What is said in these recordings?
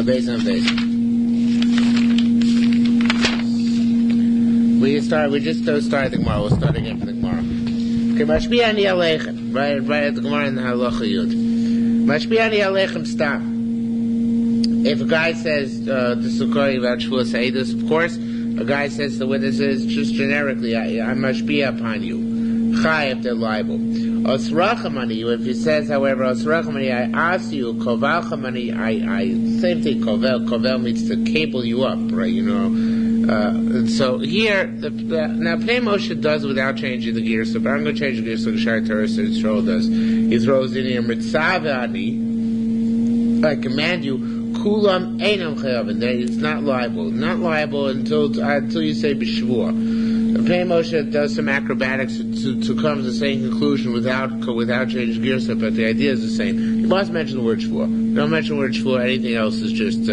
Based on base. We just started the Gemara. We'll start again for the Gemara. Okay, Mashbi'ani Aleichem. Right at the Gemara in the Halacha Yud. Mashbi'ani Aleichem Stam. If a guy says, this is according about Shavuos Eidos, of course, a guy says to the witnesses, just generically, I mashbi'ah upon you. Chai if they're liable. Osrachamani, if he says, however, Osrachamani, I ask you, Kovalchamani, same thing, Kovel means to cable you up, right, so here, now Pnei Moshe does without changing the gear, so but I'm going to change the gear, so the Shai Torah Yisrael does. He throws in here, Mitzavani, I command you, Kulam Einam Chayavin, that it's not liable until you say B'Shvua. Pnei Moshe does some acrobatics to come to the same conclusion without changing gears, but the idea is the same. You must mention the word Shvua. Don't mention the word Shvua. Anything else is just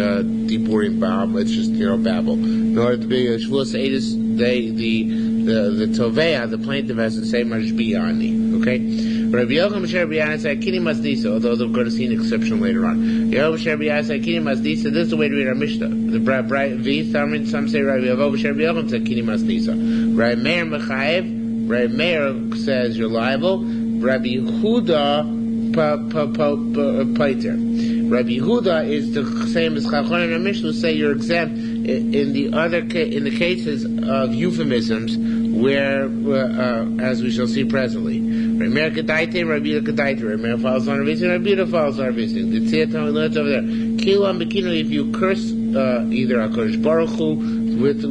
deep-boring bomb. It's just babble. In order to be a Shvua Seidus, the Tovea, the plaintiff, has to say Mashbi'ani. Okay. Rabbi Yochanan B'Sher B'Yana said Kini Masdisa, although they're going to see an exception later on. Yochanan B'Sher B'Yana said Kini Masdisa. This is the way to read our Mishnah. The some say Rabbi Yochanan B'Sher B'Yana said Kini Masdisa. Rabbi Meir Mechayev. Rabbi Meir says you're liable. Rabbi Yehuda Paiter. Rabbi Yehuda is the same as Chachamim and Mishnah, who say you're exempt in the cases of euphemisms, where as we shall see presently. Rabbi Meir Kedaite, Rabbi Yehuda Kedaite. Rabbi Meir follows on Rabbi Yehuda, Rabbi Yehuda follows on Rabbi Yehuda. The Tziyat we learned over there. Kilam Bekinu, if you curse either HaKadosh Baruch Hu with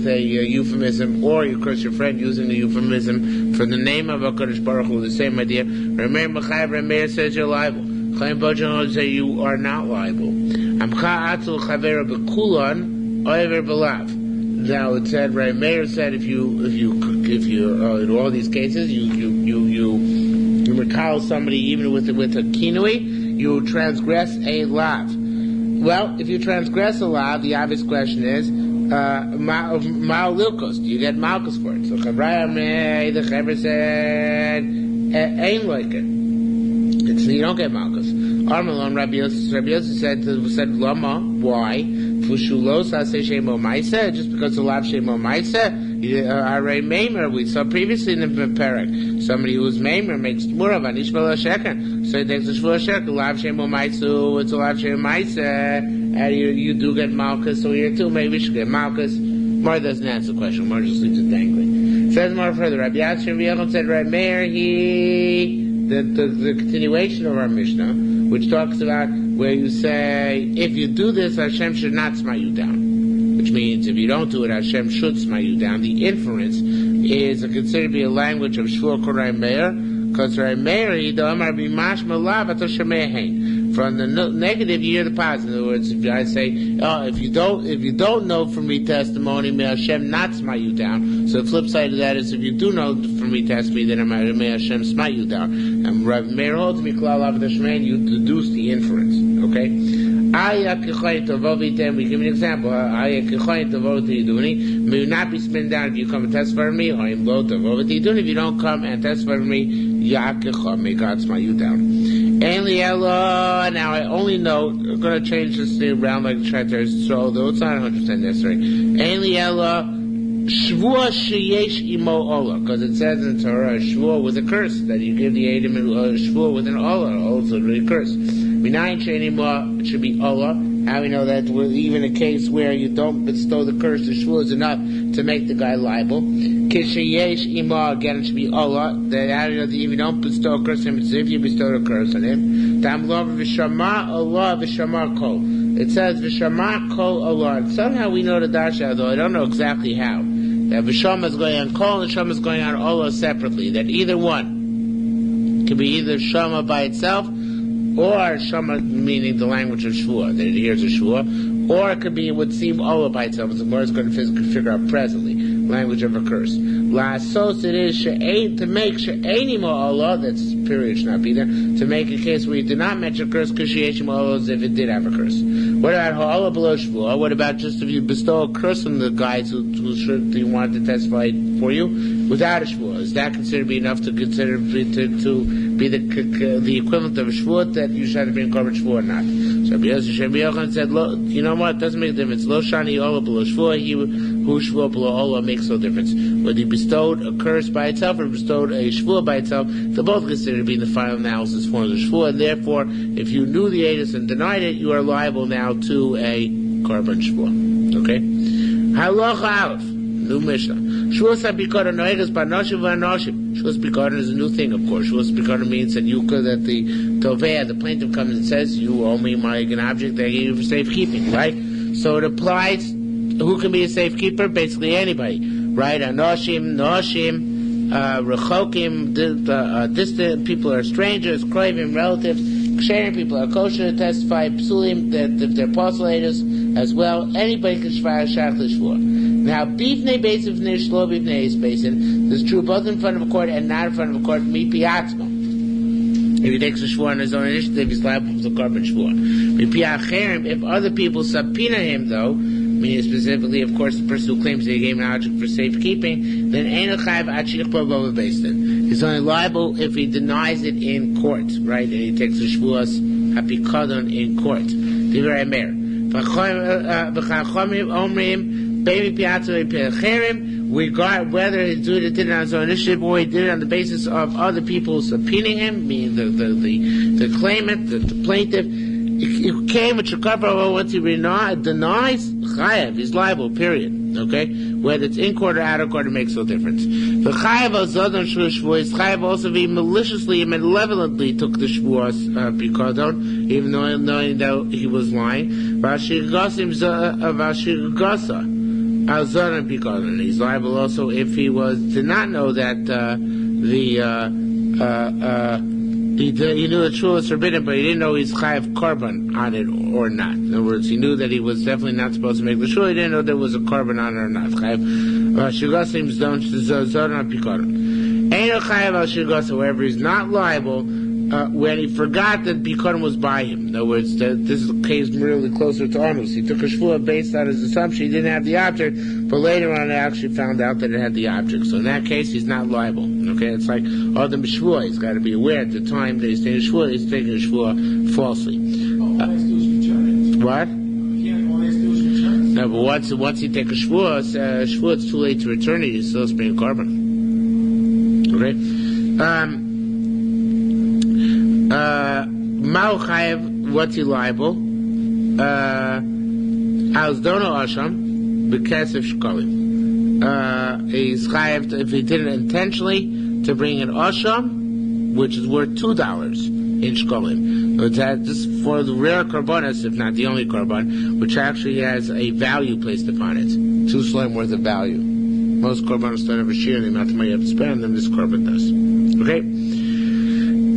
a euphemism, or you curse your friend using a euphemism for the name of HaKadosh Baruch Hu, the same idea. Rabbi Meir Mechayev, Rabbi Meir says you're liable. Chaim Bojan say you are not liable. Amcha Atul Chavera Bekulan Oiver Belav. Now it said, Rabbi Meir said, if you in all these cases you recall somebody even with a kinui, you transgress a lav. Well, if you transgress a lav, the obvious question is, Ma'al Lilkos, do you get Malkus for it? So Chavraya Mei, the Chaver said, ain't like it. So you don't get Malkus. Armalon, Rabbi Yosef said, Lama, why? Fushulos Ase Shemo Maisa, just because the lav Shemo Maisa, Arei Maimer, we saw previously in the Perek, somebody who was Maimer makes Murav, Anishbala Sheker, so he takes a Shvua Sheker, lav Shemo Maisu, it's a lav Shemo Maisa, and you do get Malkus, so here too, maybe you should get Malkus. Mar doesn't answer the question, Mar just leaves it dangling. Says more further, Rabbi Yatzer V'Yachon said, Rabbi Meir, the continuation of our Mishnah, which talks about where you say, if you do this, Hashem should not smite you down. Which means, if you don't do it, Hashem should smite you down. The inference is considered to be a language of Shvuah Kol Rabbi Meir, because Rabbi Meir, from the negative, you hear the positive. In other words, if I say, if you don't know from me testimony, may Hashem not smite you down. So the flip side of that is, if you do know from me testimony, then may Hashem smite you down. And Rabbi Meir holds me klal av d'shmein, you deduce the inference. Okay. We give an example. May you not be spin down if you come and testify for me, or if you don't come and testify for me, may God smite you down. Now I only know, I'm going to change this thing around like the Trinitarians, so although it's not 100% necessary. Shvua sheyesh imo ola, because it says in Torah, shvua with a curse, that you give the Edom shvua with an ola, also a curse. Minayin she'enimah, it should be ola. How we know that even a case where you don't bestow the curse, the shvua is enough to make the guy liable. Kisheyesh imo, again it should be ola. That how we know that if you don't bestow a curse on him, it's as if you bestowed a curse on him. Tam lo v'shama ola v'shama kol. It says v'shama kol ola. Somehow we know the dasha, though I don't know exactly how. That Vishama is going on Kol and Shama is going on Ola separately. That either one can be either Shama by itself, or Shama meaning the language of Shvua, that it hears a Shvua, or it could be, it would seem Ola by itself, as the Gemara is going to figure out presently, language of a curse. La'asos, it is to make She'enimo Ola, that's period should not be there, to make a case where you do not mention a curse, Kishiyeshim Ola, as if it did have a curse. What about Ha'ola below Shvua? What about just if you bestow a curse on the guys who wanted to testify for you without a Shvua? is that considered to be enough to consider to be the equivalent of a shvuah that you should have been korban shvuah or not? So Rabbi Yochanan said, you know what? It doesn't make a difference. Lo shani olah below shvuah. He who shvuah below olah makes no difference. Whether he bestowed a curse by itself or bestowed a shvuah by itself, they're both considered to be in the final analysis form of the shvuah. And therefore, if you knew the edus and denied it, you are liable now to a korban shvuah. Okay. Halacha Aleph. New Mishnah. Shavuos HaBikoron noigas b'anoshim v'anoshim. Shavuos HaBikoron is a new thing, of course. Shavuos HaBikoron means that the tovea, the plaintiff, comes and says, "You owe me an object that I gave you for safekeeping," right? So it applies. Who can be a safekeeper? Basically anybody, right? Anoshim, noshim, rechokim, distant people are strangers, krovim, relatives. Ksherim people are kosher to testify. Psulim, that if they're postulators as well. Anybody can shvar shach l'shvur. Now, bifnei beis v'nei shlo bifnei beisin. This is true both in front of a court and not in front of a court. Mi piatzmo. If he takes a shvur on his own initiative, he's liable for the korban shvur. Mi piacherim. If other people subpoena him, though, meaning specifically, of course, the person who claims they gave an object for safekeeping, then ein chayav ad shichbo bo beisin. He's only liable if he denies it in court, right? And he takes the shvuos hapikadon in court. Divrei Meir. V'chachomim omrim beimi piatzu pecherim. Regard whether he did it on his own initiative or he did it on the basis of other people subpoenaing him, meaning the claimant, the plaintiff. He came with Shekafah once he denies chayav. He's liable. Period. Okay, whether it's in court or out of court, it makes no difference. The chayav azadon shvuos, chayav also he maliciously and malevolently took the shvuos pikadon, even though knowing that he was lying. Vashirgasim vashirgasa azadon pikadon. He's liable also if he did not know that he knew the shvuah was forbidden, but he didn't know he's chayav korban on it or not. In other words, he knew that he was definitely not supposed to make the shvuah. He didn't know there was a korban on it or not. Chayav shigasim zon on pikoron. Ain't chayav al shigasa. However, he's not liable when he forgot that pikoron was by him. In other words, this case really closer to Onus. He took a shvuah based on his assumption he didn't have the object, but later on, I actually found out that it had the object. So in that case, he's not liable. Okay, it's like Adam B'Shvuah. He's got to be aware at the time that he's taking a shvuah, he's taking a shvuah falsely. What? No, but once he takes a shvuah, it's too late to return it. He's still being korban. Okay. Ma'u chayav. What's he liable? Alzdono asham b'kesef shkalim. He's chayav if he did it intentionally to bring an asham, which is worth $2 in shkolim. This is for the rare korbanos, if not the only korban, which actually has a value placed upon it. 2 shloim worth of value. Most korbanos don't have a shiur, the amount of money you have to spend on them, this korban does. Okay?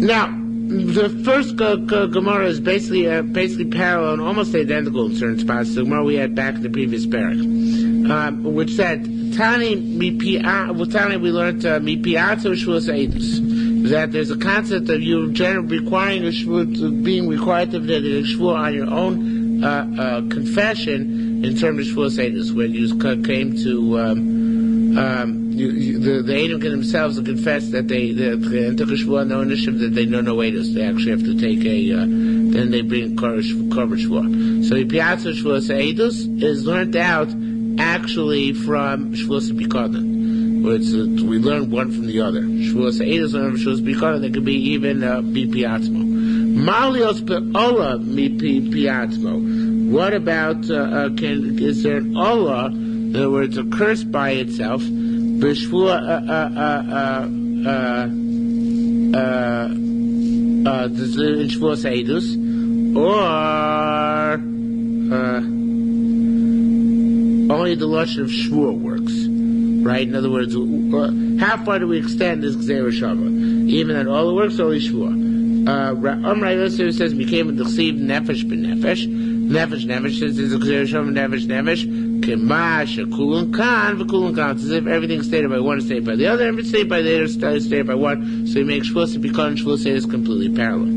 Now, the first Gemara is basically parallel and almost identical in certain spots to the Gemara we had back in the previous parak, which said, Tani we learned mipiato shvuos eidus, that there's a concept of you generally requiring a shvuah, being required to do a shvuah on your own confession in terms of shvuos eidus, when you came to the Edom themselves to confess that they took a shvuah no initiative, that they know no edus. They actually have to take then they bring korban shvuah. So mipiato shvuos eidus is learned out actually from Shavuos Bikoron. We learn one from the other. Shavuos Eidus learn from Shavuos Bikoron. There could be even Bipiatzmo. Malios Be'ola Bipiatzmo. What about, is there an Ola, in other words, a curse by itself, B'Shvuah, in Shavuos Eidus, or, only the lashon of shvuah works, right? In other words, how far do we extend this Yerushalmi? Even that all it works, only shvuah. Amrei Yosef says, "Became a dechsiv nefesh b'nefesh, nefesh." Says there's a Yerushalmi nefesh. Kemash kulun kan v'kulun kan. It's as if everything stated by one is stated by the other, and if it's stated by the other is stated by one. So he makes shvuah to become shvuah is completely parallel.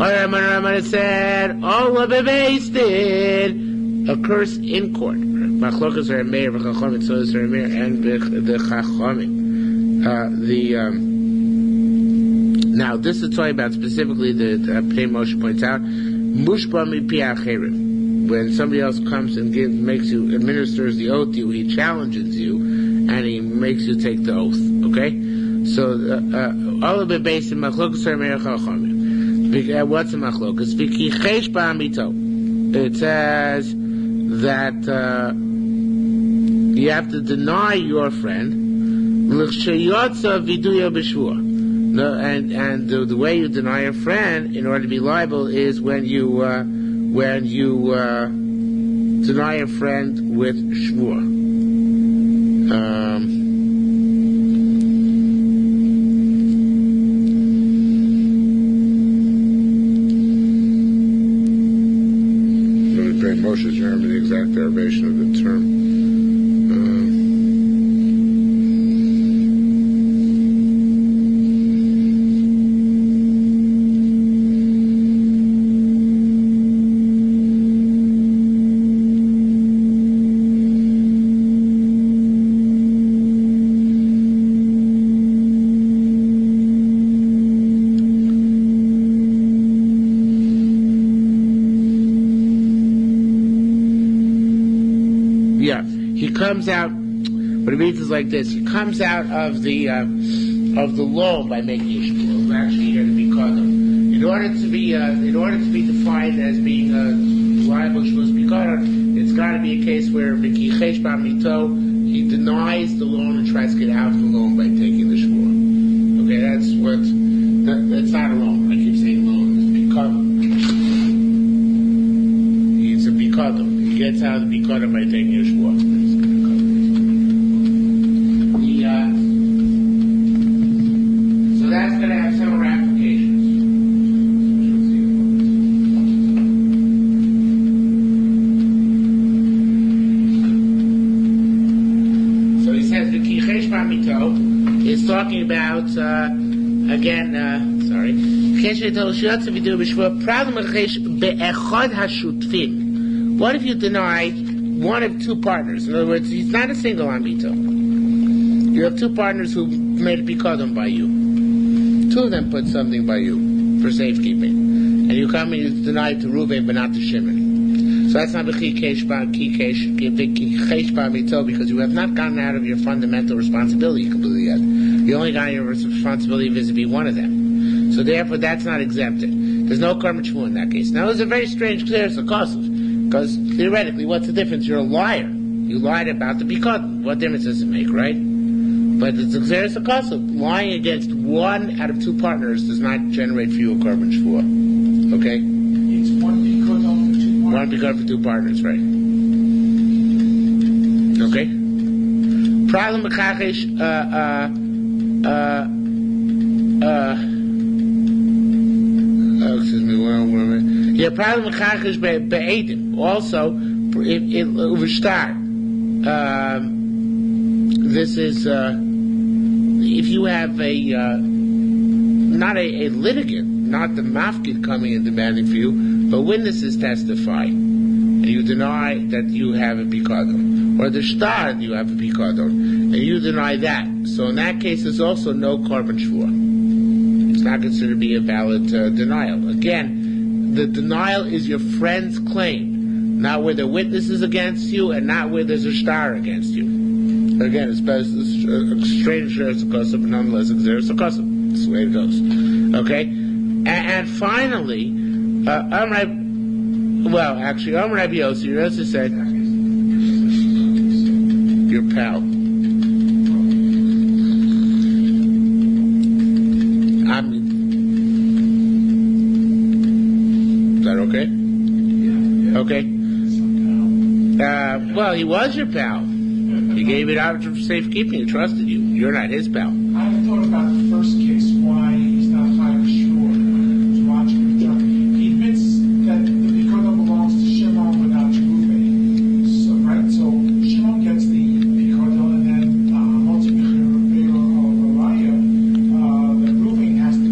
It said, "Allah bebeisted." A curse in court. Machlokas are Meir, v'chachomim, so is Meir, and the chachomim. Now, this is talking about specifically the Pnei Moshe points out, Mushba mipi acherim. When somebody else comes and administers the oath to you, he challenges you, and he makes you take the oath. Okay? So, all of it based in Machlokas Merech HaChachamim. What's a Machlokas? V'kichesh ba'amito. It says that you have to deny your friend. L'chsheyotza viduya b'shvua. No, and the way you deny a friend in order to be liable is when you deny a friend with shvur. Let me bring Moshe's term the exact derivation of the term. He comes out. What it means is like this: he comes out of the law by making a shvur. Actually, here to be kadam. In order to be defined as being liable shvus bikadam, it's got to be a case where v'kichesh b'amito he denies the loan and tries to get out of the loan by taking the shvur. Okay, that's not a loan. I keep saying loan. It's bikadam. It's a bikadam. He gets out of the bikadam by taking a shvur. That's going to have several applications. So he says the Kichesh B'amito is talking about what if you deny one of two partners? In other words, he's not a single Amito. You have two partners who made it bikadam by you. Two of them put something by you for safekeeping, and you come and you deny it to Reuven but not to Shimon. So that's not b'chikesh ba'amito because you have not gotten out of your fundamental responsibility completely yet. You only got your responsibility vis-a-vis one of them. So therefore, that's not exempted. There's no karma shvu in that case. Now, it's a very strange clear because theoretically, what's the difference? You're a liar. You lied about the bikadam. What difference does it make, right? But it's a xeris akasov. Lying against one out of two partners does not generate for you a korban shvua. Okay? It's one bikadam for two partners. One bikadam for two partners, right? Okay? Problem b'chachish, excuse me, one minute. Yeah, problem b'chachish be'edim. Also, this is, if you have not a litigant, not the mafkid coming and demanding for you, but witnesses testify, and you deny that you have a bikadon, or the shtar you have a bikadon, and you deny that. So in that case, there's also no korban shvua. It's not considered to be a valid denial. Again, the denial is your friend's claim, not where the witness is against you, and not where there's a shtar against you. Again, it's best a strange xeris akasov, but nonetheless a xeris akasov. That's the way it goes. Okay? And finally, Amr Rabbi Yossi, Yossi said, your pal. Is that okay? Yeah. Okay. Well, he was your pal. He gave it out for safekeeping. He trusted you. You're not his pal. I haven't thought about the first case, why he's not highly sure. He's watching the truck. He admits that the bikadam belongs to Shimon but not to Reuven. So, right? So Shimon gets the bikadam, and then ultimately that Reuven has to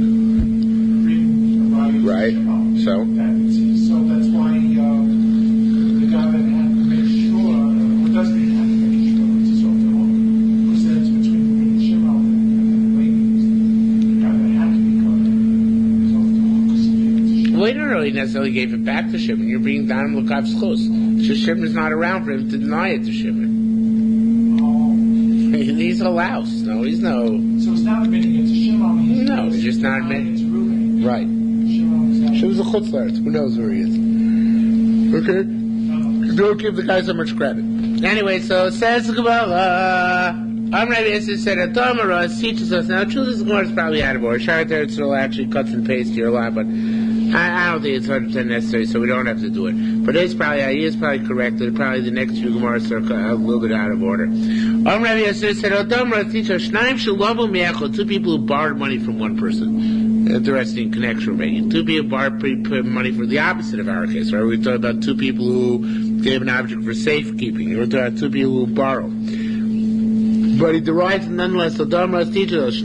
bring a raya to Shimon. So that's why the guy that had to make sure, or doesn't have to make sure, it's his own because then it's between Reuven and Shimon. necessarily gave it back to Shimon. You're being down L'kav Schus. So Shimon's not around for him to deny it to Shimon. He's a louse. No, he's no. So it's not admitting it to Shimon. No, he's just not admitting it to Reuben. Right. Shimon's a chutzlart. Who knows where he is? Okay? Don't give the guy so much credit. Anyway, so it says the Gemara. Rabbi Yossi said, Adomara teaches us. Now, truth is, the Gemara is probably out of order. Sharet Eretz will actually cuts and pastes to your line, but I don't think it's 100% necessary, so we don't have to do it. But he is probably correct. Probably the next few Gemaras are a little bit out of order. Rabbi Yossi said, Adomara teaches us, two people who borrowed money from one person. Interesting connection we're making. Two people borrowed money for the opposite of our case, right? We're talking about two people who gave an object for safekeeping. We're talking about two people who borrowed. But he derives nonetheless. So Dharma's teaches us,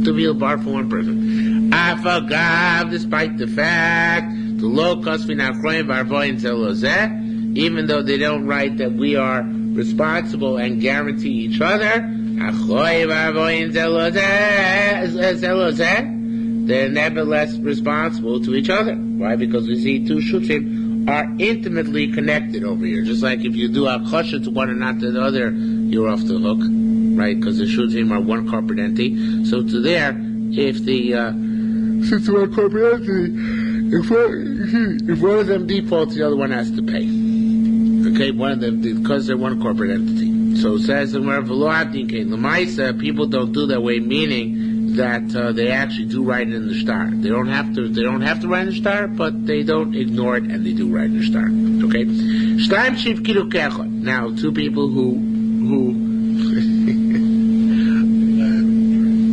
two people borrowed from one person. Afagav, despite the fact, the low kosvi nachroim varvoin zelozeh, even though they don't write that we are responsible and guarantee each other, they're nevertheless responsible to each other. Why? Because we see two shutim are intimately connected over here. Just like if you do a chosha to one and not to the other, you're off the hook, right? Because the shutim are one corporate entity. So to there, if the since one corporate entity, if one of them defaults, the other one has to pay. Okay, one of them because they're one corporate entity. So it says in wherever Lamaisa, people don't do that way, meaning that they actually do write it in the star. They don't have to write in the star, but they don't ignore it and they do write in the star. Okay? Now, two people who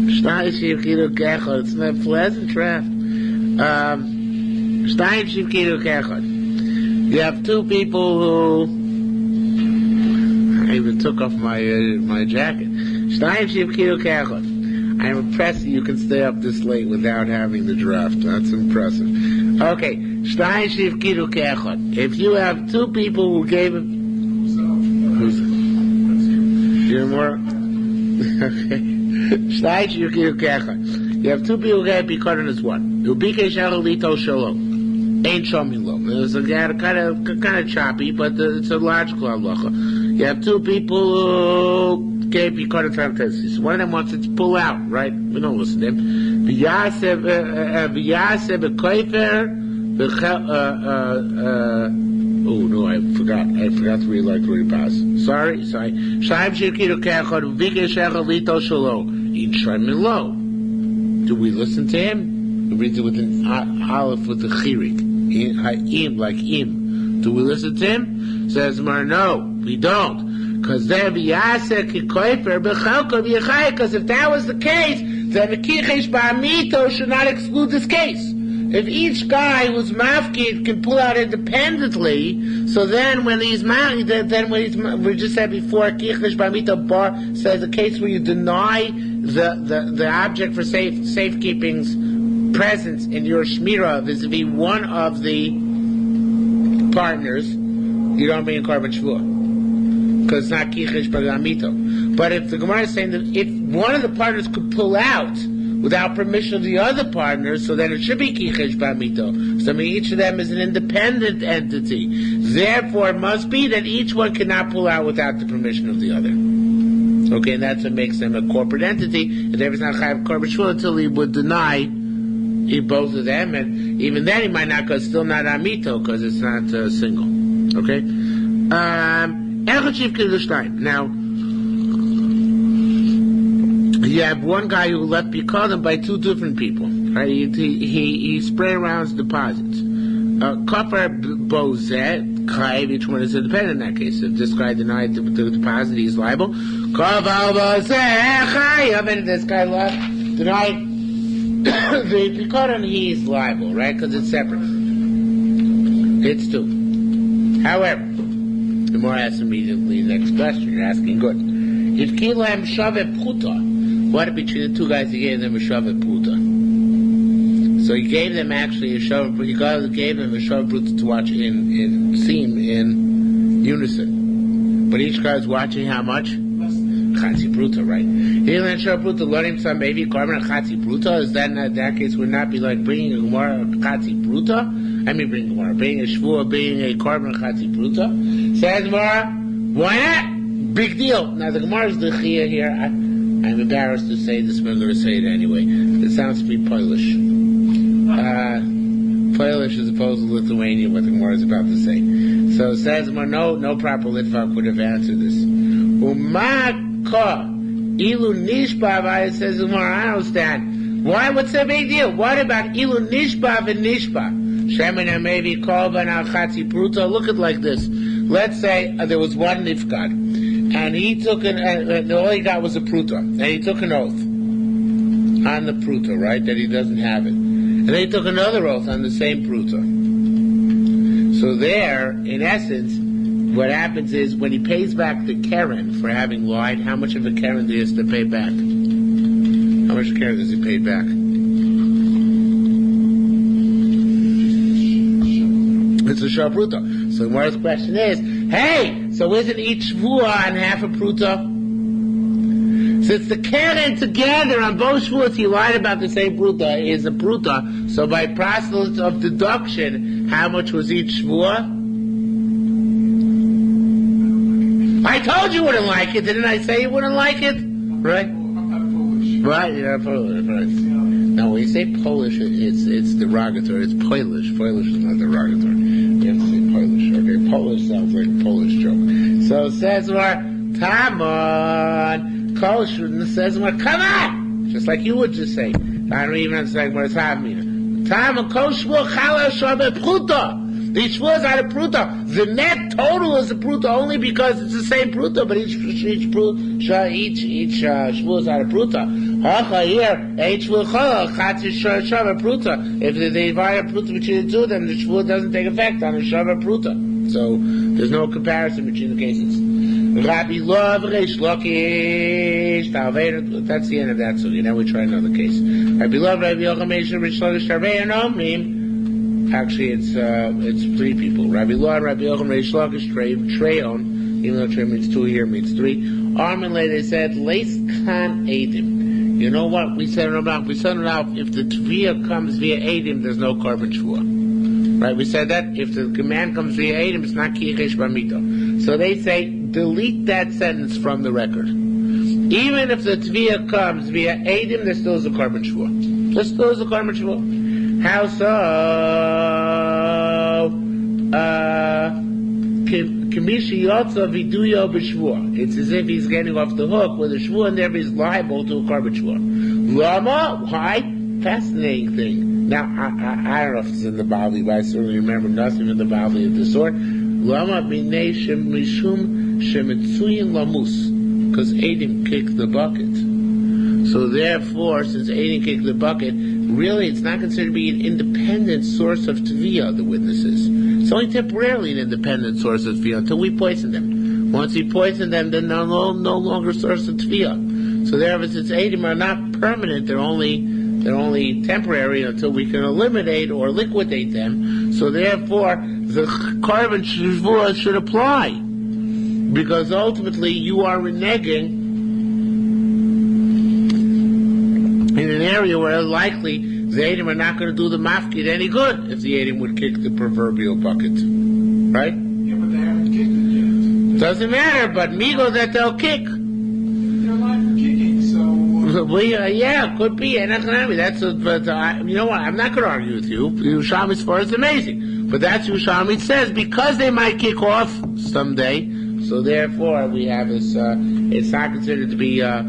it's not a pleasant draft. You have two people who I even took off my jacket. I'm impressed that you can stay up this late without having the draft. That's impressive. Okay. If you have two people who gave it... Who's it? You're more... Okay. You have two people who gave Bikoran as one. Ain't Shomilo. It's kind of choppy, but it's a logical halacha. You have two people who gave Bikoran tendencies. One of them wants it to pull out, right? We don't listen to him. Oh no, I forgot to read like where he passed. Sorry. Do we listen to him? We read it with an aleph with the chirik. Ha'im, like im. Do we listen to him? Says Mar, no, we don't. Because if that was the case, then the kichesh ba'amito should not exclude this case. If each guy who's mafkid can pull out independently, so then when we just said before, kichesh ba'amito bar says a case where you deny the object for safekeeping's presence in your shmirah vis-a-vis one of the partners, you don't bring a korban shvuah. Because it's not kichesh ba'amito. But if the Gemara is saying that if one of the partners could pull out without permission of the other partner, so then it should be kichesh ba'amito. So I mean, each of them is an independent entity. Therefore, it must be that each one cannot pull out without the permission of the other. Okay, and that's what makes them a corporate entity. And therefore, it's not chayav korban shvuah until he would deny both of them, and even then he might not, because it's still not amito, because it's not single. Okay. Now, you have one guy who left Bikodim by two different people. Right? He sprayed around his deposits. Kafar Bozet, Chayiv, each one is independent in that case. If this guy denied the deposit, he's liable. Kafar Bozet, Chayiv, and if this guy denied the Bikodim, he's liable, right? Because it's separate. It's two. However, the more asks immediately the next question. You're asking good. If Kilam Shavet Puta, what if between the two guys he gave them a Shavet Puta? So he gave them actually a Shavet Puta. He gave them a Shavet Puta to watch in unison. But each guy is watching how much? Chatzi Pruta, right? Hilan Shor Pruta, learning some maybe Korban Chatzi Pruta. Is that in that case would not be like bringing a Gemara Chatzi Pruta? Bringing a Shavuos, bringing a Korban Chatzi Pruta. Says Gemara, why not? Big deal. Now the Gemara is the Chia here. I'm embarrassed to say this, but I'm going to say it anyway. It sounds to be Polish. Polish as opposed to Lithuanian, what the Gemara is about to say. So it says, no proper Litvak would have answered this. Umaka ilu nishbav. It says, I don't understand. Why? What's the big deal? What about ilu nishbav and nishbav? Shemina maybe korban al chatzi pruta. Look at it like this. Let's say there was one nifgad, and he took all he got was a pruta, and he took an oath on the pruta, right, that he doesn't have it. And then he took another oath on the same pruta. So there, in essence, what happens is when he pays back the Keren for having lied, how much of a Keren he has to pay back? How much Keren does he pay back? It's a shor pruta. So the Gemara's question is, hey, so isn't each Shavuos on half a pruta? Since the Keren together on both Shavuos he lied about the same pruta is a pruta, so by process of deduction, how much was each Shavuos? I told you wouldn't like it, didn't I say you wouldn't like it? Right? I'm not Polish. Right, you're not Polish, right. Now when you say Polish, it's derogatory, it's Polish. Polish is not derogatory. You have to say Polish, okay? Polish sounds like a Polish joke. So it says, Tamon, Kosher, and it says, come on! Just like you would just say. I don't even understand what it's happening. Tamon, Kosher, Chala, Shabbat, Pruta. These Shavuos are a pruta. The net total is a pruta only because it's the same pruta, but each Shavuos are a pruta. Hacha here, each Shavuos chatzi shava pruta. If they divide a pruta between the two of them, the Shavuos doesn't take effect on a shava pruta. So there's no comparison between the cases. Rabbi Lov Reish Lakish. That's the end of that. So now we try another case. Rabbi Lov Rabbi Yochanan Reish Lakish Tarvein Omrim. Actually, it's three people. Rabbi Lord, Rabbi Yochanan, Reish Lakish, Treyon, even though Trey means two here, means three. Armin they said, Leis Khan Adim. You know what? We said it out. If the Tviyah comes via Adim, there's no Korban Shavuos. Right? We said that. If the command comes via Adim, it's not Kichesh Bamito. So they say, delete that sentence from the record. Even if the Tviyah comes via Adim, there still is a Korban Shavuos. There still is a Korban Shavuos. How so? It's as if he's getting off the hook with a shvuah, and therefore he's liable to a korban shvuah. Lama? Why? Fascinating thing. Now, I don't know if it's in the Bavli, but I certainly remember nothing in the Bavli of the sort. Lama b'nei mishum shemetzuyin lamus, because Adim kicked the bucket. So therefore, since Adim kicked the bucket, really it's not considered to be an independent source of tviyah, the witnesses. It's only temporarily an independent source of tviyah until we poison them. Once we poison them, then they're no longer source of tviyah. So therefore, since Adim are not permanent, they're only temporary until we can eliminate or liquidate them. So therefore, the korban shavuos should apply, because ultimately you are reneging in an area where likely the Adim are not going to do the mafkid any good if the Adim would kick the proverbial bucket. Right? Yeah, but they haven't kicked it yet. Doesn't matter, but migo that they'll kick. They're live for kicking, so... yeah, could be. And that's you know what? I'm not going to argue with you. Yerushalmi's far is amazing. But that's Yerushalmi says, because they might kick off someday, so therefore we have this, it's not considered to be a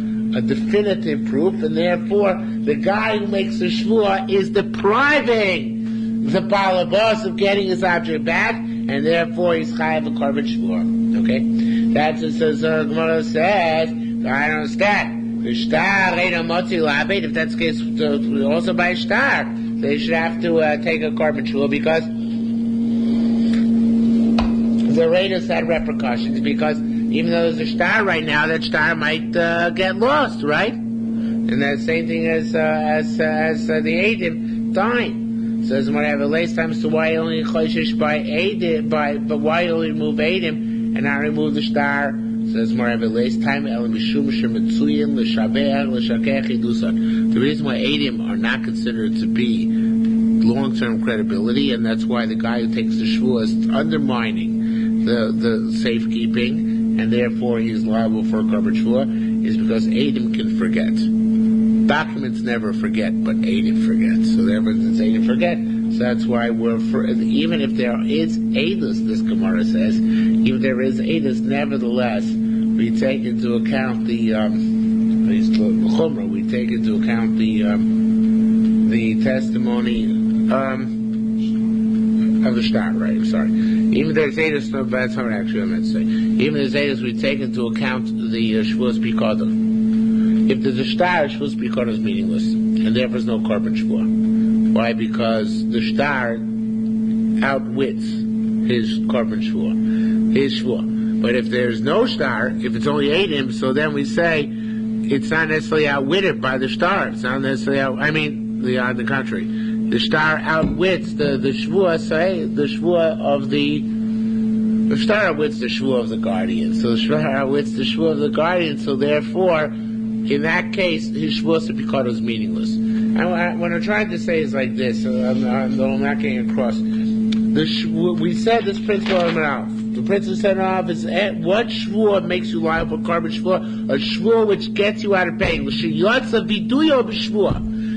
definitive proof, and therefore the guy who makes the shvuah is depriving the balabas of getting his object back, and therefore he's chayav a korban shvuah. Okay, that's what says. Gemara says, I don't understand. If that's the case, also by shtar, they should have to take a korban shvuah because the Raiders had repercussions, because even though there's a star right now, that star might get lost, right? And that same thing as the Adim dying. Says when I have a last time, so why only choishish by Adim, but why only remove Adim and not remove the star? Says Moraveles time El Mishum Shemitzuyin L'Shabeach L'Shakech Idusa. The reason why Eidim are not considered to be long-term credibility, and that's why the guy who takes the Shavuos is undermining the safekeeping, and therefore he is liable for a korban shvuah, is because Eidim can forget. Documents never forget, but Eidim forget. So therefore, since Eidim forget, so that's why even if there is Eidus, this Gemara says, even if there is Eidus, nevertheless, we take into account the Chumrah, we take into account the testimony of the shtar, right? I'm sorry. Even if there's Eidus, no, that's not actually what I meant to say. Even if there's Eidus, we take into account the Shavuos Pikodah. If there's a shtar, Shavuos Pikodah is meaningless, and therefore there's no korban shvuah. Why? Because the shtar outwits his korban shvuah, his shvuah. But if there's no shtar, if it's only Eidim, so then we say it's not necessarily outwitted by the shtar. It's not necessarily on the contrary. The shtar outwits the shvuah, say, the shvuah of the shtar outwits the shvuah of the guardian. So the shtar outwits the shvuah of the guardian, so therefore, in that case, his shvuah Pikodah is meaningless. And what I'm trying to say is like this, I'm not getting across. We said this principle on Ralph. The principle said Ralph is what shvuah makes you liable for korban shvuah? A shvuah which gets you out of pain.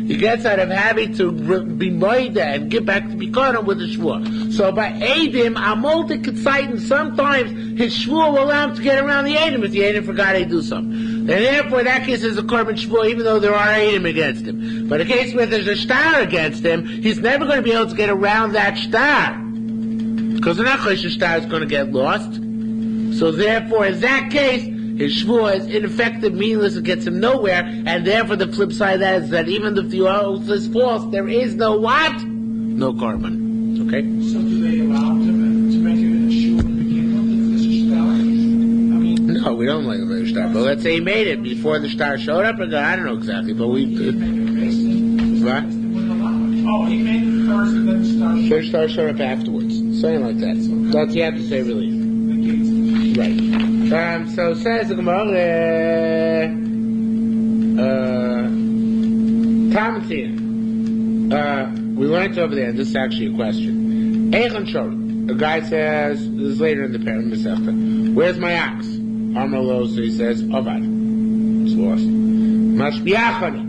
He gets out of having to be moida and get back to Pikodah with the shvuah. So by Eidim, Amolta Ketzitin, sometimes his shvuah will allow him to get around the Eidim if the Eidim forgot to do something. And therefore, in that case, there's a korban shvuah, even though there are Eidim against him. But in a case where there's a shtar against him, he's never going to be able to get around that shtar. Because the Nachash shtar is going to get lost. So therefore, in that case, his shvuah is ineffective, meaningless, it gets him nowhere, and therefore the flip side of that is that even if the oath is false, there is no what? No korban. Okay? So do they allow him to make it a shiur in the beginning of the shtar? I mean... No, we don't like the shtar, but let's say he made it before the shtar showed up, and I don't know exactly, but we... He made it what? Oh, he made it first and then the shtar showed up. The shtar showed up afterwards. Something like that. That's you have to say really. Right. So says the Gemara, Talmud. We learned over there, and this is actually a question. Eichan Shor. A guy says, this is later in the Perek Masechta, where's my ox? Amalo, so he says, Avad. It's lost. Mashbiachana.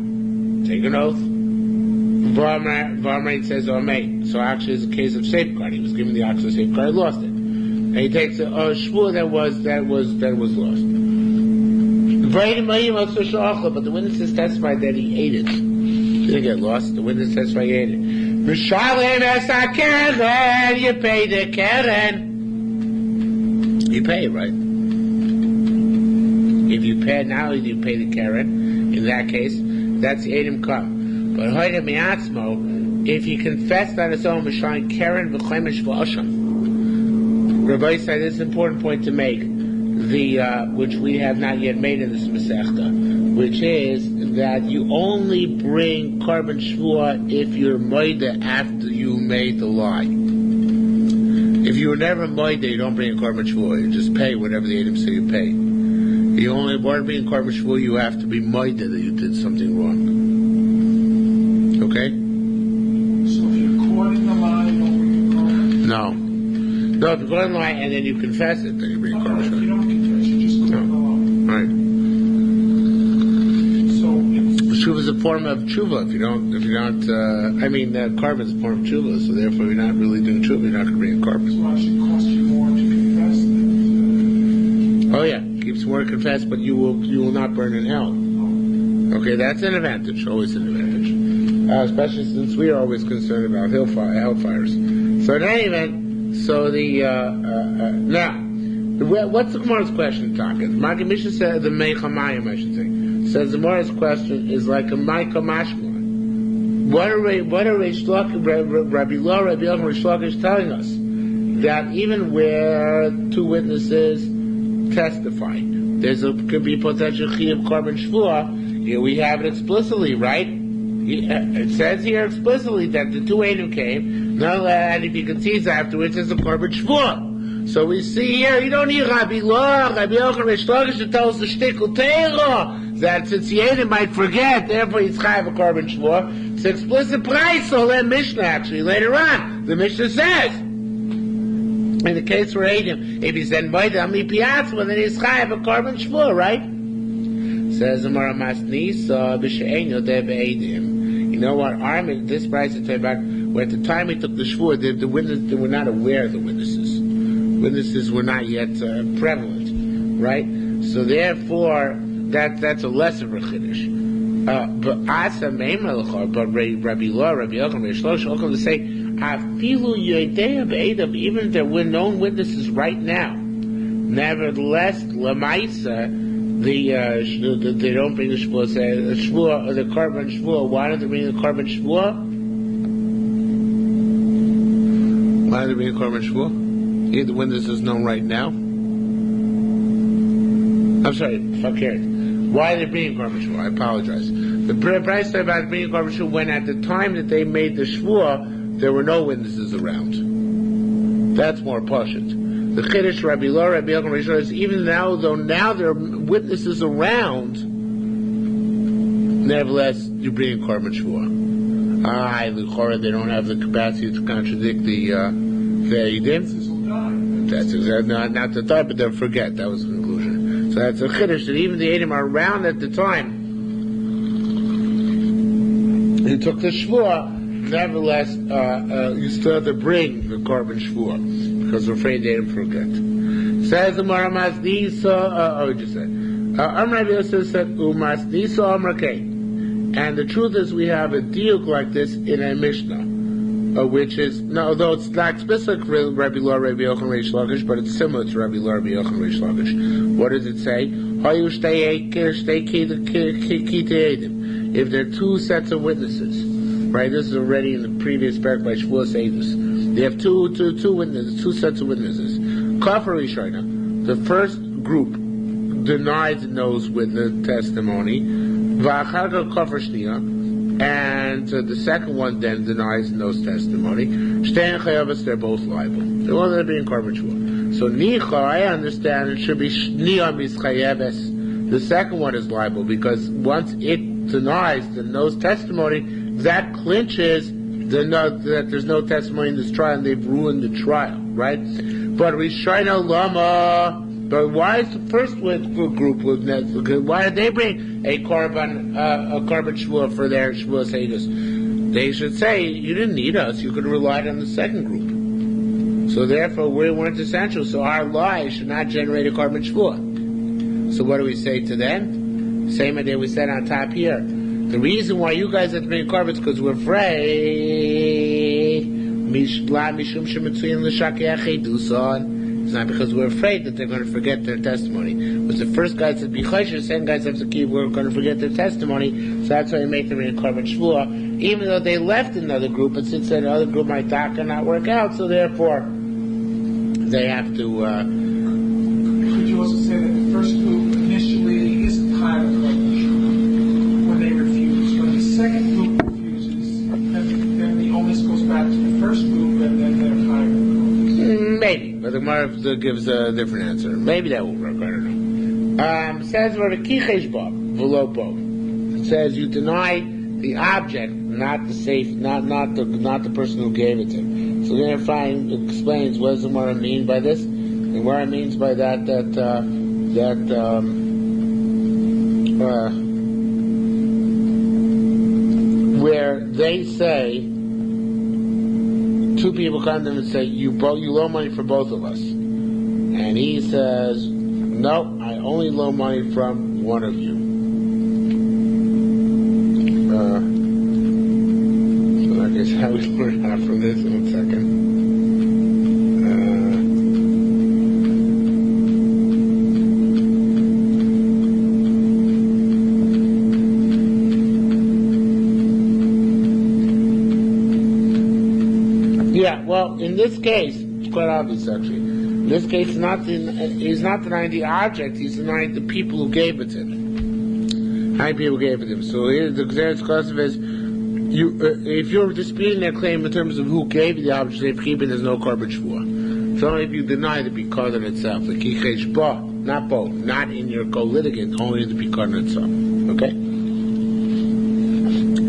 Take an oath. Varmate says, Omei. So actually it's a case of safeguard. He was given the ox a safeguard, lost it. And he takes a shvuah that was lost. But the witnesses testified that he ate it. He didn't get lost. The witness testified he ate it. You pay the keren. You pay, right? If you pay now, you pay the keren. In that case, that's the edim come. But hoyde miatzmo, if he confessed on his own, Mishayim keren v'chemish v'osham. Rabbi said this is an important point to make, which we have not yet made in this Masechta, which is that you only bring korban shvuah if you're moida after you made the lie. If you were never moida, you don't bring a korban shvuah. You just pay whatever the Eidim say you pay. You only want to bring a korban shvuah, you have to be moida that you did something wrong. Okay? So if you're caught in the lie, you don't bring a korban? No. No, if you go in lie and then you confess it, then you bring a korban shvuah. If you don't confess, you just go in the lie. Right. So Tshuva is a form of tshuva. If you don't, korban is a form of tshuva, so therefore you're not really doing tshuva, you're not going to bring a korban. So it should cost you more to confess than Oh yeah, keeps more to confess, but you will not burn in hell. Okay, that's an advantage, always an advantage. Especially since we are always concerned about hellfires. So in any event, so now, what's the Gemara's question, Taka? Magi Mishnah said, the Meichamayim, I should say, says the Gemara's question is like a Maika Mashma. What are Rabbi Lo, Rabbi Yochanan, Rish Lakish telling us? That even where two witnesses testify, could be potential chiyuv korban shvuah. Here we have it explicitly, right? It says here explicitly that the two Eidim came, and if he concedes afterwards, it's a korban shvuah. So we see here, you don't need Rabbi Law, Rabbi Yochanan Reish Lakish to tell us the shtickle teiro, that since the Yidden might forget, therefore he's chayav a korban shvuah. It's an explicit price, so let Mishnah actually, later on, the Mishnah says, in the case for Edom, if he's invited on Mipiatzma, then he's chayav a korban shvuah, right? Says the Gemara Masnisa b'she'en yodeh be'edim. You know what? This price is about where at the time he took the shvuah, the witnesses, they were not aware of the witnesses. Witnesses were not yet prevalent, right? So therefore, that's a lesser of a chiddush. But Asa Meimelchor, but Rabbi Law, Rabbi Yochanan, Reish Lakish, to say, Afilu Yodea be'edim, even if there were known witnesses right now, nevertheless, Lamaisa, they don't bring the shvuah. Say the shvuah or the korban shvuah. Why don't they bring the korban shvuah? Why don't they bring the korban shvuah? Either when this is known right now. I'm sorry, fakir. Why are they bringing korban shvuah? I apologize. The price about bringing korban shvuah when at the time that they made the shvuah there were no witnesses around. That's more pashut. The Chiddush, Rabbi Law, Rabbi Yochanan Reish Lakish, even now, though now there are witnesses around, nevertheless, you bring a korban shvuah. L'chora, they don't have the capacity to contradict the Eidim. That's exactly, not the thought, but they'll forget. That was the conclusion. So that's a Chiddush, that even the Eidim are around at the time he took the shvuah, nevertheless, you still have to bring the korban shvuah, because we're afraid they didn't forget. Says the Gemara Masnisa, just said, Amar Yosef said, Umasnisa Amrakei. And the truth is, we have a diuk like this in a Mishnah, which is, no, although it's not specific for Rabbi Law, Rabbi Yochanan Reish Lakish, but it's similar to Rabbi Law, Rabbi Yochanan Reish Lakish. What does it say? If there are two sets of witnesses, right? This is already in the previous parak by Shavuos Eidos. They have two witnesses, two sets of witnesses. Kafar Rishona, the first group denies and knows with the testimony. V'acharka Kafar Shnia, and the second one then denies and knows testimony. Shtein Chayavas, they're both liable. They're all going to be in korban shvuah. So Nicha, I understand it should be Shnia Mischayeves. The second one is liable because once it denies and knows testimony, that clinches that there's no testimony in this trial and they've ruined the trial, right? But Rishayna Lama, but why is the first group why did they bring a korban shvuah for their Shavuos Eidos? They should say, you didn't need us, you could have relied on the second group. So therefore we weren't essential, so our lie should not generate a korban shvuah. So what do we say to them? Same idea we said on top here. The reason why you guys have to bring korban is because we're afraid. It's not because we're afraid that they're going to forget their testimony. Because the first guy said, the second guys have to keep, we're going to forget their testimony, so that's why we make them bring a korban shvuah, even though they left another group, but since that other group might not work out, so therefore they have to... Could you also say that the first group initially isn't high on the when they refuse? When the second group refuses, then the onus goes back to the first group, and then they're higher. Maybe, but the Gemara gives a different answer. Maybe that will work. I don't know. Says it says you deny the object, not the safe, not the person who gave it to him. So then explains what does the Gemara mean by this. The Gemara means by that where they say, two people come to him and say, you loan money for both of us. And he says, no, I only loan money from one of you. So I guess how we learn out from this in a second. Yeah, well, in this case, it's quite obvious actually. In this case, he's not denying the object, he's denying the people who gave it to him. How many people gave it to him? So here, the Gzeres Kosev is, if you're disputing their claim in terms of who gave you the object, if keeping, there's no korban shvuah. It's only if you deny the Bikadon itself. The Kichesh Ba, not both, not in your co-litigant, only the Bikadon itself. Okay?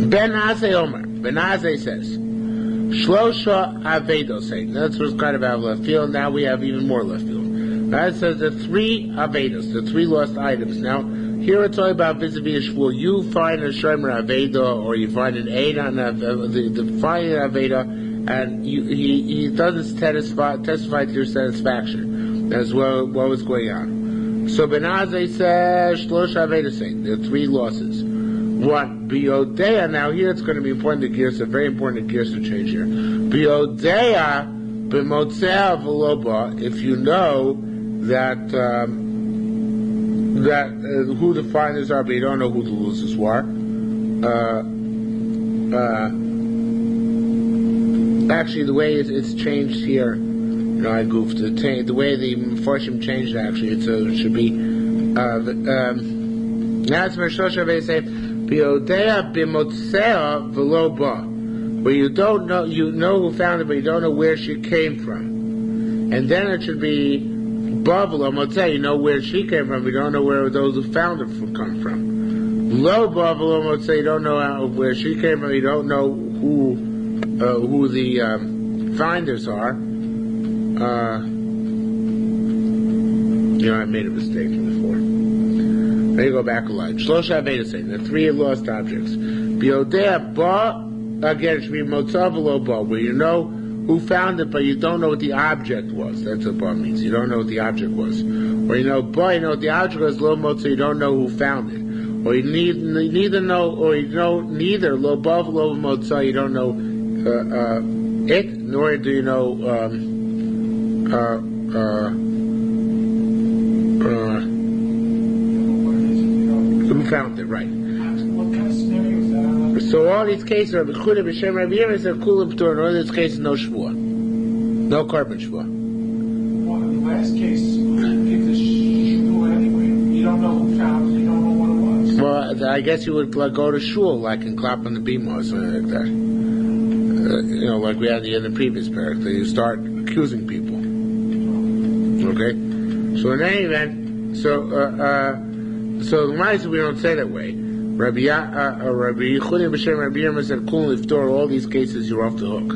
Ben Azay Omer. Ben Azay says, Shlosha Avedos. That's what's kind of out of left field. Now we have even more left field. That says the 3 Avedos, the 3 lost items. Now, here it's all about vis-a-vis Shvuah. You find a Shomer Aveda, or you find an Eid on the finding Aveda, and he doesn't testify to your satisfaction. That's what was going on. So Ben Azai says, Shlosh Aveda saying, there are 3 losses. 1, Biodea. Now here it's going to be important to gears, very important to gears to change here. Biodea b'motzeh v'loba, if you know that who the finders are, but you don't know who the losers were. Actually, the way it's changed here, I goofed. The way the Mefarshim changed it, actually, it should be. Now it's Mershosha Vei say, Biodea b'motzea v'lo ba, where you don't know, you know who found it, but you don't know where she came from. And then it should be Bavla Motzeh, you know where she came from, you don't know where those who found her come from. Lo Bavla Motzeh, you don't know where she came from, you don't know who the finders are. I made a mistake from before. Let me go back a line. Shlosha Aveda saying the 3 lost objects. Biodea Ba, again it should be Motzah V'lo Ba, where you know who found it, but you don't know what the object was. That's what Ba means. You don't know what the object was. Or you know Ba, you know what the object was, Lo Motzah, you don't know who found it. Or you neither know Lo Ba V'lo Motzah, you don't know it, nor do you know who found it, right. What kind of scenario is that? So all these cases are B'chudah B'Shem Rabbi Yerim, are Kulim P'tor, in all these cases no Shvuah. No carbon Shvuah. Well, in the last case, you give the shul anyway. You don't know who found it, you don't know what it was. Well, I guess you would go to shul, like and clap on the bima or something like that. Like we had in the previous parak, that you start accusing people. Okay? So in any event, so the Maisa we don't say that way. Rabbi Yechudim B'Shem Rabbi Yerim said, "Kul Liftor." All these cases, you're off the hook,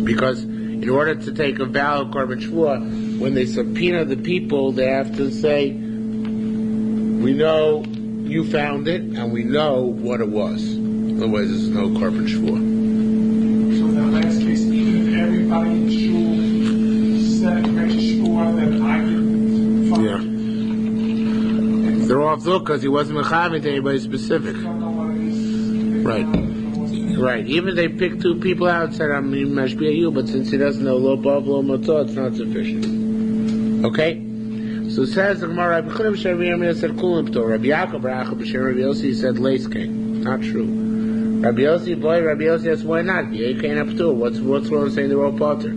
because in order to take a valid korban shvuah, when they subpoena the people, they have to say, "We know you found it, and we know what it was." Otherwise, there's no korban shvuah. So in that last case, even if everybody in shul said makes a shvuah, then I can find it. They're off the hook because he wasn't mechamed to anybody specific. Right. Right. Even they picked 2 people out and said, I'm mashbiya you, but since he doesn't know lo bav lo motzah, it's not sufficient. Okay? So it says the Gemara, Rabbi Yechudim B'Shem Rabbi Yerim said kulim p'tor. Rabbi Yaakov B'Shem Rabbi Yossi said leis came. Not true. Rabbi Yossi, Rabbi Yossi asked, why not? Yeh came up too. What's wrong with saying they're all potter?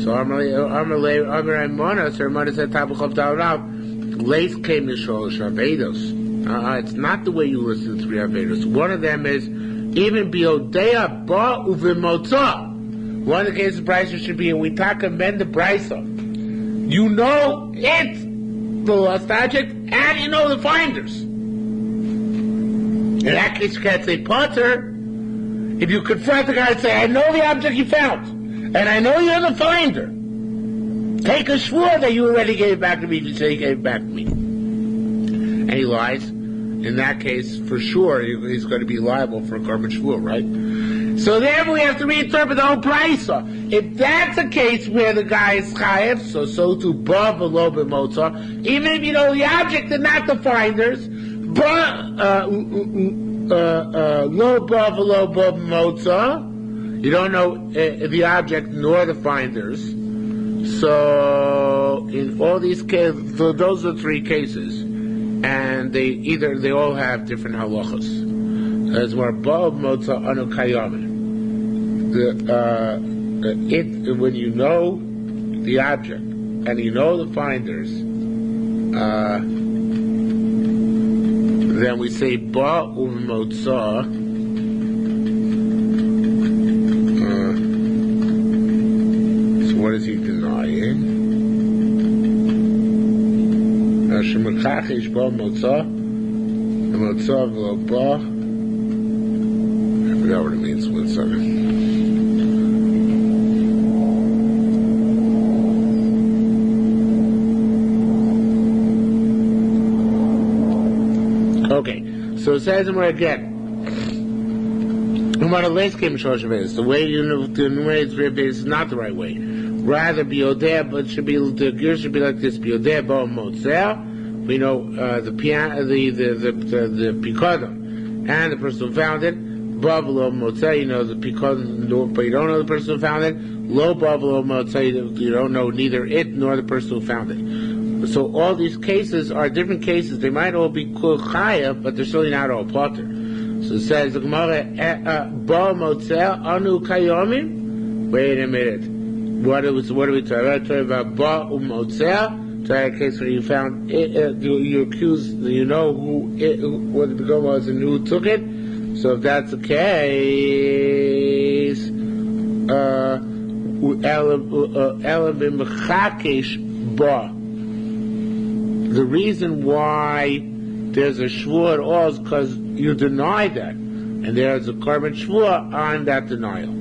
So Amar Ramona said Tabuchav Da'arav. Leis came to Sholosh Avedos. It's not the way you listen to 3 Avedos. One of them is even Biodea Ba Uvimotza. One of the cases Brisa should be, and we talk amend the Brisa. You know it's the lost object, and you know the finders. In that case, you can't say Potter. If you confront the guy and say, I know the object you found, and I know you're the finder. Take a shvuah that you already gave back to me. You say you gave it back to me. And he lies. In that case, for sure, he's going to be liable for a korban shvuah, right? So therefore we have to reinterpret the whole brisa. If that's a case where the guy is chayev, so too ba v'lo b'motzah, even if you know the object and not the finders, lo ba v'lo b'motzah, you don't know the object nor the finders. So in all these cases, so those are 3 cases, and they all have different halachas. As where ba motzah anu kayamin. When you know the object and you know the finders, then we say ba motzah. So what does he deny? Shemakachish ba motzah, motzah v'lo ba. I forgot what it means. 1 second. Okay, so it says more again. The way you enumerate is not the right way. Rather, biodeh, but the gear should be like this: biodeh ba motzeh. We know the pikadon and the person who found it. Ba v'lo motzeh. You know the pikadon, but you don't know the person who found it. Lo ba v'lo motzeh. You don't know neither it nor the person who found it. So all these cases are different cases. They might all be kul chaya, but they're certainly not all potter. So it says the Gemara ba motzeh anu kayomim. Wait a minute. What are we talking about? Talking about ba umotzeh. Talking a case where you found it, you accuse, you know what the Gemara was and who took it. So if that's the case, elavim chakesh ba. The reason why there's a shvuah at all is because you deny that, and there's a korban shvuah on that denial.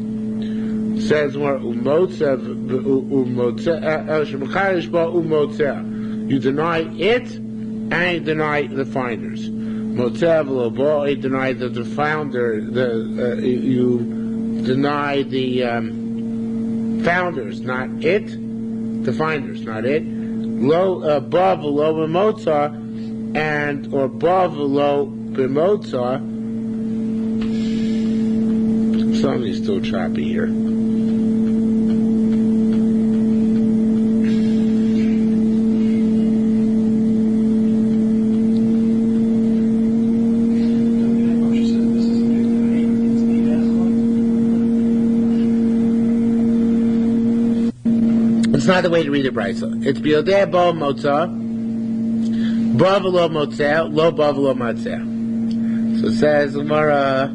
It says more you deny it and you deny the finders. You deny the founder. You deny the founders, not it. The finders, not it. Lo ba v'lo b'motzah and or ba v'lo b'motzah. Something's still choppy here. It's not the way to read the brayso. It's biodeh ba motzah, ba v'lo motzeh, lo ba v'lo motzeh. So it says Gemara.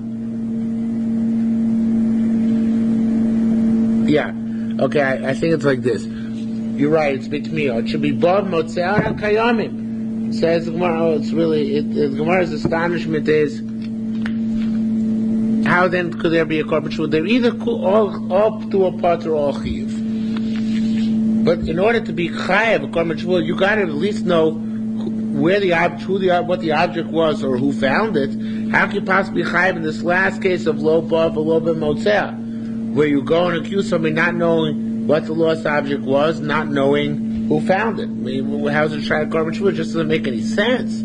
Yeah, okay. I think it's like this. You're right. It's bitmiya. It should be ba motzeh and kayamim. It says Gemara. Oh, it's really. Gemara's astonishment is how then could there be a korban shvuah? They're either all to a part or all chiyuv. But in order to be chayav a korban shvuah, you got to at least know where what the object was, or who found it. How can you possibly chayav in this last case of lo ba v'lo b'motzeh, where you go and accuse somebody not knowing what the lost object was, not knowing who found it? I mean, how's it try korban shvuah? It just doesn't make any sense.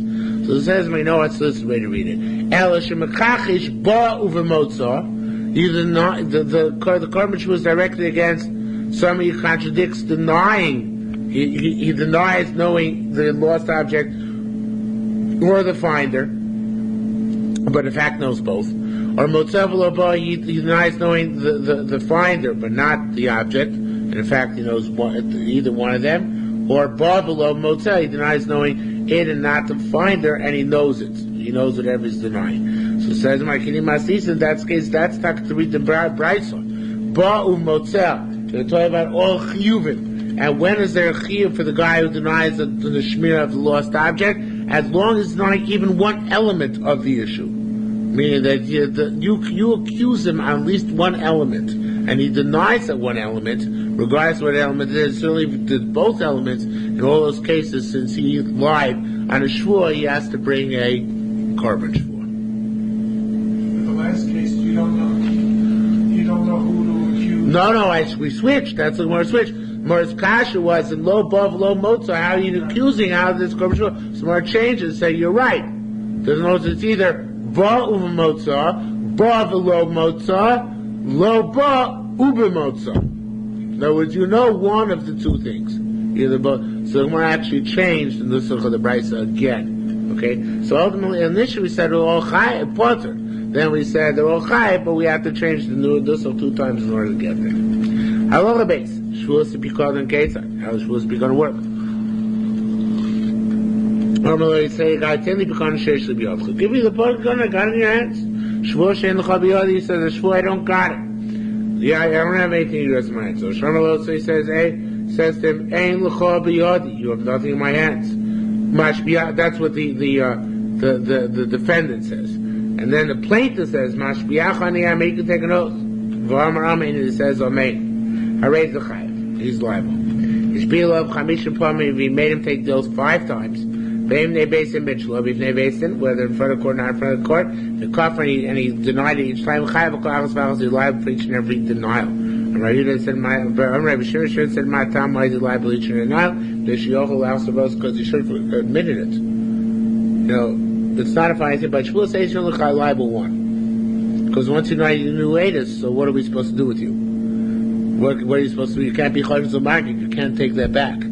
So it says, no, that's the way to read it. Ela shemakachish ba uvemotzah. The korban shvuah is directed against somebody who contradicts denying. He denies knowing the lost object or the finder, but in fact knows both. Or motzeh v'lo ba, he denies knowing the finder, but not the object, and in fact he knows either one of them. Or ba v'lo motzeh, he denies knowing it and not the finder, and he knows it. He knows whatever he's denying. So it says, in that case, that's not to read the brayso. Ba umotzeh. They're talking about all chiyuvim. And when is there a chiyuv for the guy who denies the shmir of the lost object? As long as it's not even one element of the issue. Meaning that you accuse him on at least one element. And he denies that one element, regardless of what element it is. Certainly if he did both elements, in all those cases, since he lied on a shvuah, he has to bring a korban shvuah. In the last case, you don't know who to accuse. No, we switched. That's the word switch. Mor's kasha was in lo ba v'lo motzah. How are you accusing how this korban shvuah? So more changes say you're right. There's no, it's either ba uva motzah, ba v'lo motzah, lo ba uba motzah. In other words, you know one of the two things. Either both. So the Gemara actually changed in the Nusach of the Brisa again. Okay? So ultimately, initially we said they're all chai and potter. Then we said they're all chai, but we have to change the Nusach 2 times in order to get there. How long the base? Shavuos to be called in Ketzah. How is Shavuos to be going to work? Normally say, God, tell me because shesh l'biyavcha. Give me the part gun I got in your hands. Shavuos she'en l'cha biyadi. He says, the Shavuos I don't got it. Yeah, I don't have anything in your mind. So he says, to him, ein l'cha biyadi. You have nothing in my hands. Mashbiach, that's what the defendant says. And then the plaintiff says, Mashbiach ani make you take an oath. V'amar amen, and he says, amen. Harei zechayev. He's liable. Ishbilov chamisha pamim, if he made him take the oath 5 times, Beim ne beis in mitchlo, b'fnei beis in, whether in front of court or not in front of court, the kafir, and he denied it each time, chayev k'achas v'achas, he's liable for each and every denial. And Rabbi said, Rabbi Shimon said, my time, why is he liable each and every denial? The shiochel also because he should have admitted it. It's not a fine thing, but Shavuos says you're only liable 1. Because once you know you knew Edis, so what are we supposed to do with you? What are you supposed to do? You can't be Chayv Zomagik, you can't take that back.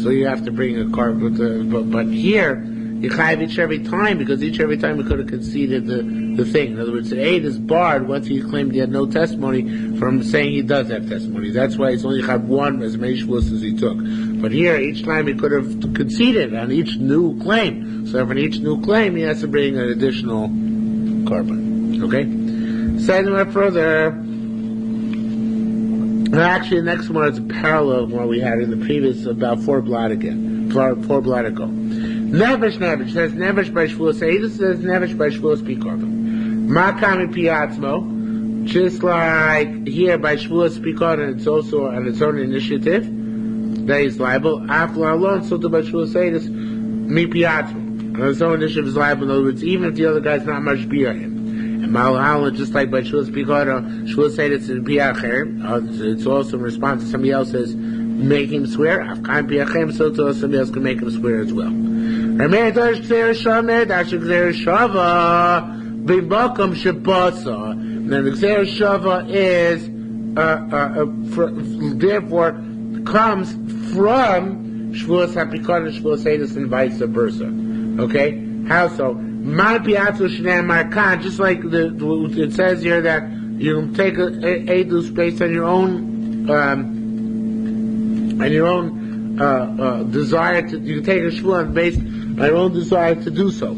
So you have to bring a car, but here, you Chayv each every time, because each every time we could have conceded the thing. In other words, the aid is barred once he claimed he had no testimony from saying he does have testimony. That's why it's only Chayv 1 as many Shavuos as he took. But here, each time he could have conceded on each new claim. So for each new claim, he has to bring an additional carbon. Okay? Say them further. Actually, the next one is a parallel of what we had in the previous, about 4 blot ago. Nevesh says Nevesh by Shavuos. This says Nevesh by Shavuos pi carbon. Makami pi atzmo. Just like here by Shavuos pi carbon, it's also on its own initiative that he's liable. After alone, so to by Shavuos this mi pi atzmo. On its own initiative is liable. In other words, even if the other guy's not much beer him. And Malhala, just like by Shavuos pi carbon, Shavuos this in pi acher. It's also in response to somebody else's make him swear. Afkan pi achem, so to somebody else can make him swear as well. Rameir Dash Gzeir Shamer, Dash Gzeir Shava, Bibakum Shabasa. Now the Gzeir Shava is, therefore, comes from Shavuos HaPikon and Shavuos Edus and vice versa. Okay? How so? Man Piatzu Shnei Markan, just like it says here that you can take a Edus based on your own, desire to, you can take a Shavuos based my own desire to do so.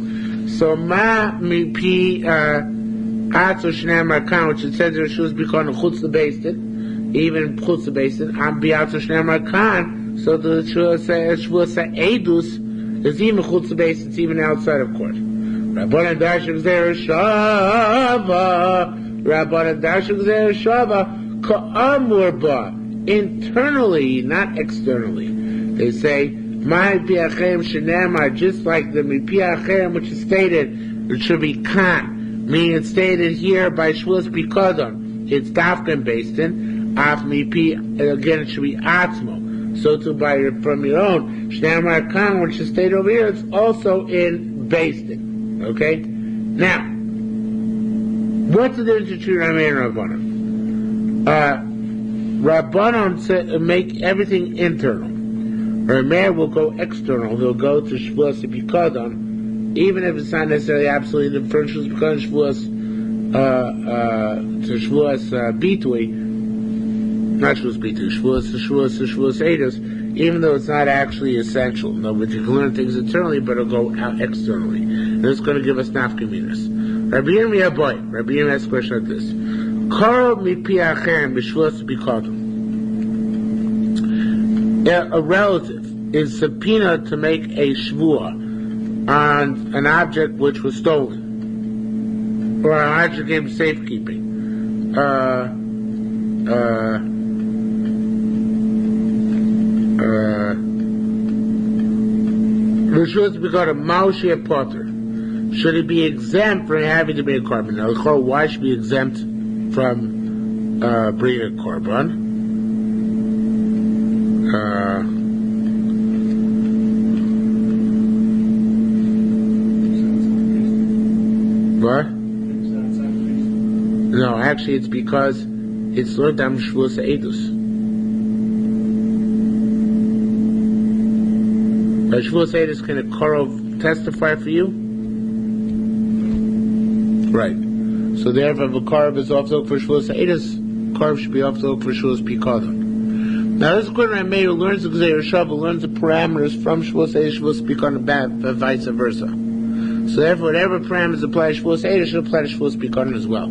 So ma mi pi atzo shnei markan, which it says there should be called chutz the based, even chutz the based. Am bi atzo shnei markan. So the Shavuos edus is even chutz the based. It's even outside of court. Rabbanan dashuk zer shava. Rabbanan dashuk zer shava ka'amur ba. Internally, not externally. They say, my piachem shenamar, just like the mi piachem, which is stated, it should be kan. Meaning it's stated here by Shavuos Pikodon. It's dafkan based in, af mi pi, again it should be atzmo. So to by from your own, shenamar kan, which is stated over here, it's also in based in. Okay? Now, what's the difference between Rameir and Rabbanon? Rabbanon make everything internal. Rameir will go external. He'll go to Shavuos Pikadon, even if it's not necessarily absolutely the first Shavuos to Shavuos Bitui, not Shavuos Bitui, Shavuos Edus, even though it's not actually essential. No, but you can learn things internally, but it'll go out externally. And it's going to give us nafkaminas. Rabbi Yirmiyah asks a question like this. Karo mi piachem b'Shavuos Pikadon. A relative is subpoenaed to make a shvua on an object which was stolen, or an object in safekeeping. The shvua to be called a Maushia Potter. Should he be exempt from having to bring a korban? Now, why should he be exempt from bringing a korban? What? No, actually it's because it's learned on Shavuos Edus. By Shavuos Edus, can a Korov testify for you? Right. So therefore, if a Korov is off the hook for Shavuos Edus, Korov should be off the hook for Shavuos Pikadon. Now this is according to Rameir, who learns the Yerushalmi Shavuos, learns the parameters from Shavuos Edus, Shavuos Pikadon, and vice versa. So therefore, whatever parameters apply to Shavuos Edus should apply to Shavuos Pikadon as well.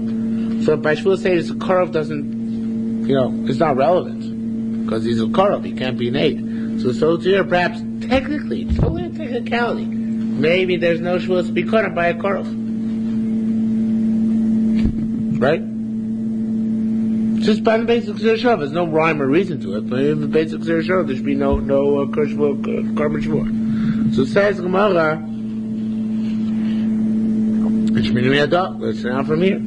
So by Shavuos Edus, the Korov doesn't, it's not relevant because he's a Korov, he can't be an aid. So So here, perhaps technically, totally a technicality, maybe there's no Shavuos to be caught up by a Korov. Right? Just by the basic Yerushalmi, there's no rhyme or reason to it, but in the basic Yerushalmi, there should be no carbon Shavuot. So it says Gemara, let's now from here.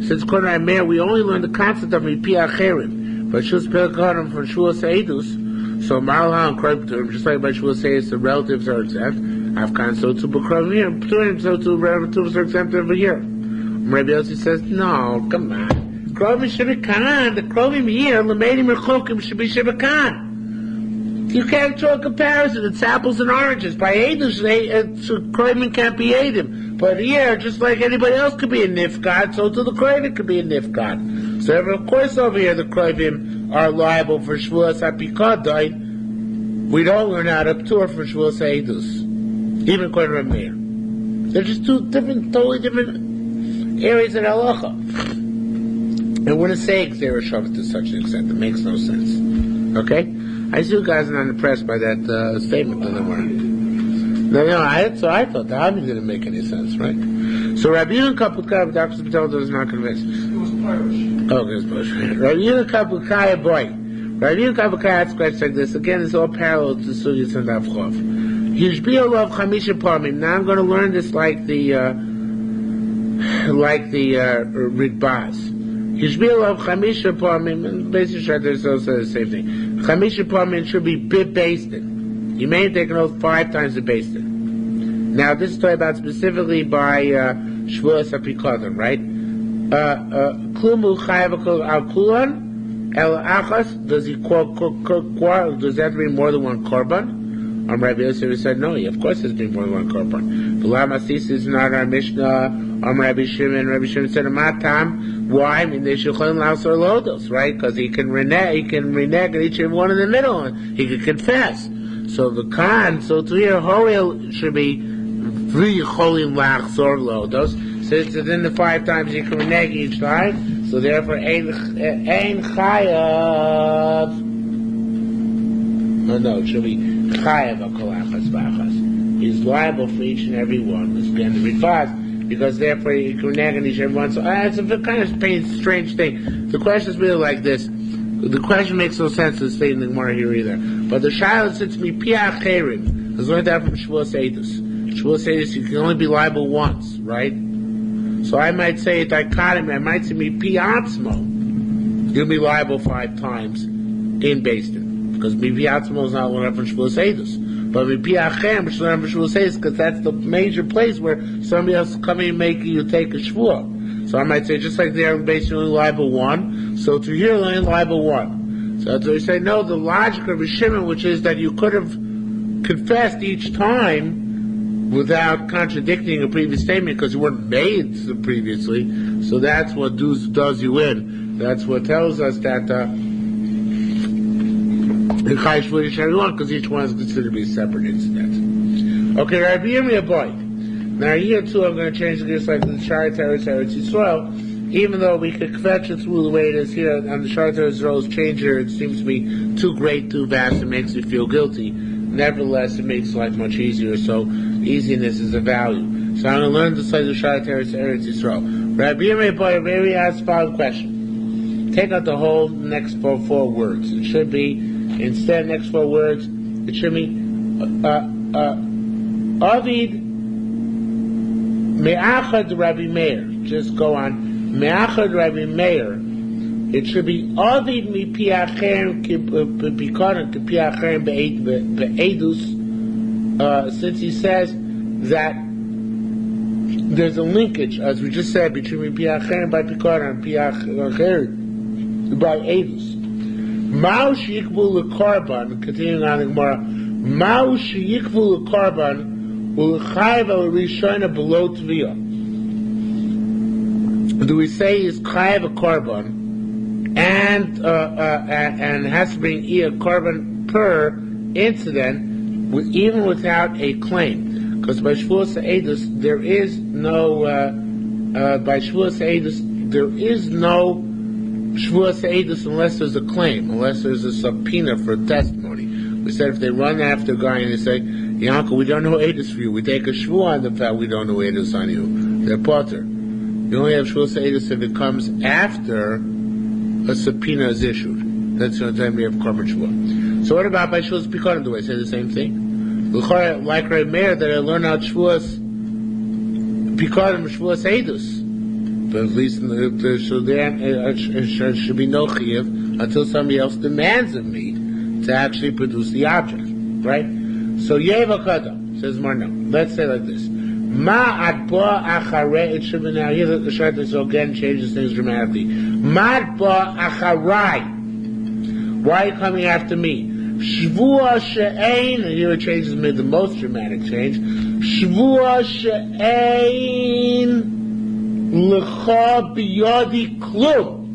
Since Koran Meir, we only learn the concept of Mipi Acherim, but Shus Pelkarim from Shavuos Eidus. So Malha and Kripturim, just like by Shavuos Eidus, the relatives are exempt. Afghan, so too, but Krovim here, Pturim, so too, relatives are exempt over here. Rabbi Yossi says, no, come on. Krovim Shibakan, the Krovim here, Lamedim Rechokim should be Shibakan. You can't draw a comparison. It's apples and oranges. By Eidim, Krovim can't be Eidim. But here, just like anybody else could be a Nifgad, so too the Krovim could be a Nifgad. So of course over here the Krovim are liable for Shavuos HaPikadai. We don't learn how to Ptur for Shavuos Eidus. Even according to Meir. They're just two totally different areas of halacha. I wouldn't say Xera Shavit to such an extent. It makes no sense. Okay? I see you guys are not impressed by that statement in the morning. No, I thought the Hami didn't make any sense, right? So Rabbi Yehuda Kapukaya, Dr. Patel was not convinced. It was Polish. Okay, it's Polish. Rabbi Yehuda Kapukaya, boy. Rabbi Yehuda Kapukaya asks questions like this. Again, it's all parallel to Sugyas and Avchov. Yishbiel of Chamisha Parmim. Now I'm going to learn this like the Ridbaz. Yishbiel of Chamisha Parmim, and basically there's also the same thing. Chamisha Parmim should be based in. You may take an oath 5 times the based in. Now this is talking about specifically by Shavuos HaPikadon, right? Klumu Chayav Al Kulan El Achas. Does he does that mean more than one korban? Rabbi Yosef said, no, of course there's been more than one korban. Vilna is not our Mishnah. Rabbi Shimon said, Matam. Why? I mean, they should call lodos, right? Because he can renege and each one in the middle, and he could confess. So the Khan, so to hear Horil should be v'yicholim lachzor lodos. Since within the 5 times he can renege each time, so therefore ein chayav. No, it should be chayav akolachas b'achas. He's liable for each and every one. This being the rifaz, because therefore he can renege on each and every one. So it's a kind of strange thing. The question is really like this. The question makes no sense to state in the Gemara here either. But the Shiloh sits me piach cherim. Has learned that from Shavuos Eidus. Shavuos Eidus, you can only be liable once, right? So I might say a dichotomy. I might say me piatzmo. You'll be liable 5 times in Basin, because me piatzmo is not learned from Shavuos Eidus. But me piach cherim, which is learned from Shavuos Eidus, because that's the major place where somebody else is coming and making you take a Shavuot. So I might say, just like there in Basin, only liable 1. So to here, only liable 1. So that's what we say, no, the logic of Shimon, which is that you could have confessed each time without contradicting a previous statement because you weren't made previously. So that's what does you in. That's what tells us that because each one is considered to be a separate incident. Okay, Rabbi Yirmiyah boy. Now here too, I'm going to change the gears like the Shari Teretz Eretz Yisrael. Even though we could fetch it through the way it is here, and the Shari Teretz Yisrael's change here, it seems to be too great, too vast, it makes you feel guilty. Nevertheless, it makes life much easier, so easiness is a value. So I'm going to learn to say the Shari Teretz Eretz Yisrael. Rabbi Yirmiyah boy, very asked the following question. Take out the whole next 4 words. It should be, instead next 4 words, it should be, Avid Me'achad Rabbi Meir. Just go on. Me'achad Rabbi Meir. It should be Avid Me'piacherem Kipiacherem Be'edus. Since he says that there's a linkage, as we just said, between Me'piacherem by Pikaran and Piacherem by Edus. Ma'u Sheyikvu L'Karban, continuing on the Gemara, Ma'u Sheyikvu L'Karban U'Chayiv Al-Rishona below Tviyah. Do we say is chayav a korban and has to bring a korban per incident, even without a claim? Because by Shavuos Eidus there is no by Shavuos Eidus there is no Shavuos Eidus unless there's a claim, unless there's a subpoena for testimony. We said if they run after a guy and they say, Yanko, we don't know Eidus for you, we take a Shavuot on the fact we don't know Eidus on you, they're potter. You only have Shavuos Eidus if it comes after a subpoena is issued. That's the only time we have Korban Shavuot. So what about by Shavuos Pikonim? Do I say the same thing? Like Reb Meir, that I learn out Shavuos Pikonim, Shavuos Eidus. But at least there should be no chiyuv until somebody else demands of me to actually produce the object, right? So Yeva Kadam says more no. Let's say like this: Ma adba acharei. It should be now. Here the shart so again changes things dramatically. Ma adba acharei. Why are you coming after me? Shvua she'ein. And here it changes, made the most dramatic change. Shvua she'ein. L'cha biyadi klum.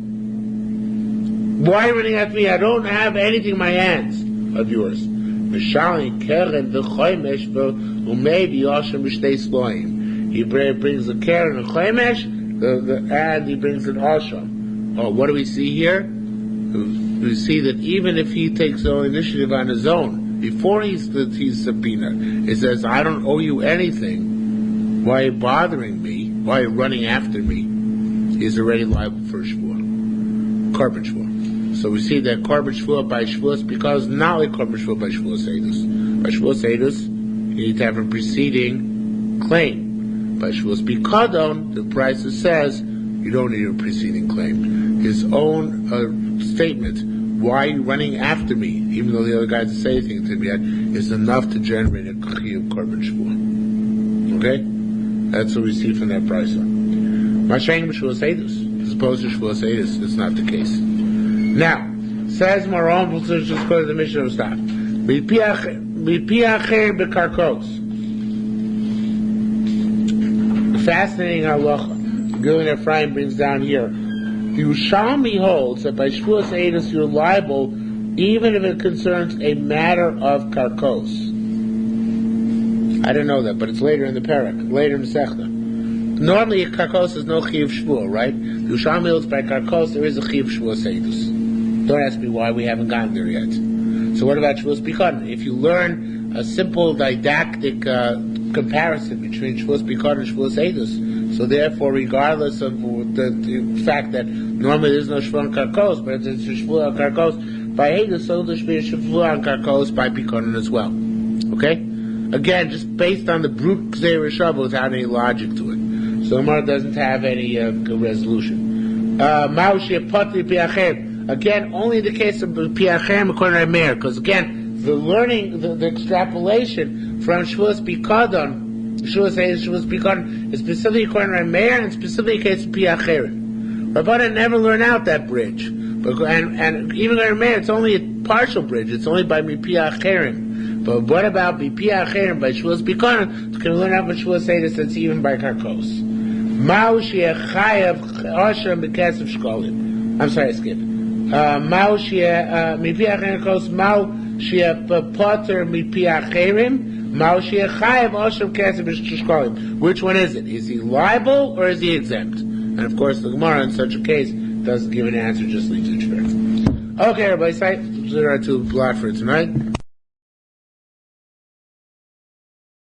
Why are you running at me? I don't have anything in my hands of yours. Mishalin keren v'choymesh v'umei v'yoshem b'shtei sloim. He brings the keren and choymesh, and he brings an osham. Oh, what do we see here? We see that even if he takes the initiative on his own, before he's subpoenaed, it says, I don't owe you anything. Why are you bothering me? Why are you running after me? He's already liable for a Shavuot. Korban Shavuot. So we see that Korban Shavuot by Shavuos, because not like Korban Shavuot by Shavuos Eidus. By Shavuos Eidus, you need to have a preceding claim. By Shavuos Pikadon, the Brisa says, you don't need a preceding claim. His own statement, why are you running after me, even though the other guy doesn't say anything to me yet, is enough to generate a Chiyuv Korban Shavuot. Okay? That's what we see from that Brisa. Mashayim Shavuos Eidus, as opposed to Shavuos Eidus, it's not the case. Now, says Maron, we'll just go to the Mishnah of Staff. Mipiacher bekarkos. Fascinating halacha. Gilin Ephraim brings down here. Yerushalmi holds that by Shavuos Eidus you're liable even if it concerns a matter of karkos. I didn't know that, but it's later in the parak, later in the Sechta. Normally, a karkos is no chiyuv shvuah, right? Yerushalmi holds by karkos there is a chiyuv Shavuos Eidus. Don't ask me why, we haven't gotten there yet. So what about Shavuos Pikadon? If you learn a simple didactic comparison between Shavuos Pikadon and Shavuos Eidus, so therefore, regardless of the fact that normally there's no Shavuot on karkos, but it's a Shavuot on karkos by Eidus, so there should be a Shavuot on karkos by Pikadon as well. Okay? Again, just based on the brute Gzeira Shavuot without any logic to it. So Gemara doesn't have any resolution. Again, only the case of Piachem according to Meir, because again, the learning, the extrapolation from Shavuos Pikadon, Shavuos Pikadon, is specifically according to Meir and specifically the case of Piachem. Rabbanan never learn out that bridge, and even according to Meir, it's only a partial bridge. It's only by Piachem. But what about Piachem by Shavuos Pikadon? Can we learn out from Shavuos Eidus that's even by Karkos? Mao she'echayav Oshem b'kesef shkolim. I'm sorry, I skipped. Mao she'echayav Mao she'epotter mipiacherim. Mao she'echayav Oshem kesef shkolim. Which one is it? Is he liable or is he exempt? And of course, the Gemara in such a case doesn't give an answer, just leaves it fair. Okay, everybody, those are our two blot for tonight.